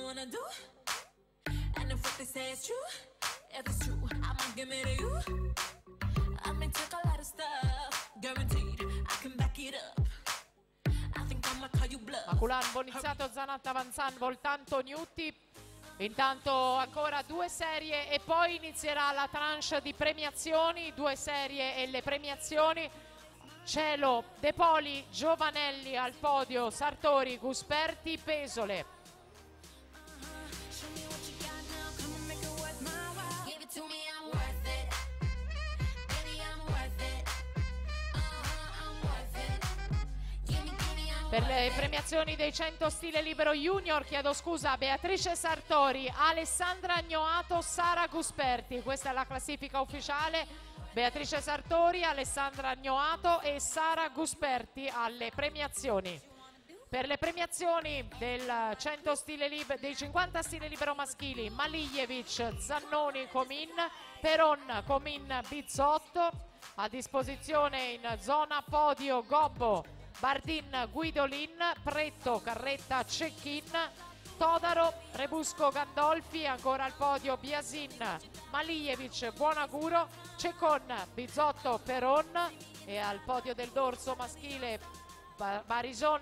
wanna do? And if what they say is true, if it's true, I'ma give it to you. I may take a lot of stuff, guaranteed I can back it up. I think I'ma call you bluff. Maculan, Bonizzato, Zanat, Avanzan, Voltanto, Gnutti. Intanto ancora 2 serie e poi inizierà la tranche di premiazioni, 2 serie e le premiazioni. Cielo, De Poli, Giovanelli al podio, Sartori, Gusperti, Pesole. Per le premiazioni dei 100 stile libero junior, chiedo scusa, Beatrice Sartori, Alessandra Agnoato, Sara Gusperti. Questa è la classifica ufficiale. Beatrice Sartori, Alessandra Agnoato e Sara Gusperti alle premiazioni. Per le premiazioni del 100 stile dei 50 stile libero maschili, Malijevic, Zannoni, Comin, Peron, Comin, Bizzotto. A disposizione in zona podio Gobbo, Bardin, Guidolin, Pretto, Carretta, Cecchin, Todaro, Rebusco, Gandolfi, ancora al podio Biasin, Malijevic, Buonaguro, Ceccon, Bizzotto, Peron e al podio del dorso maschile Barison,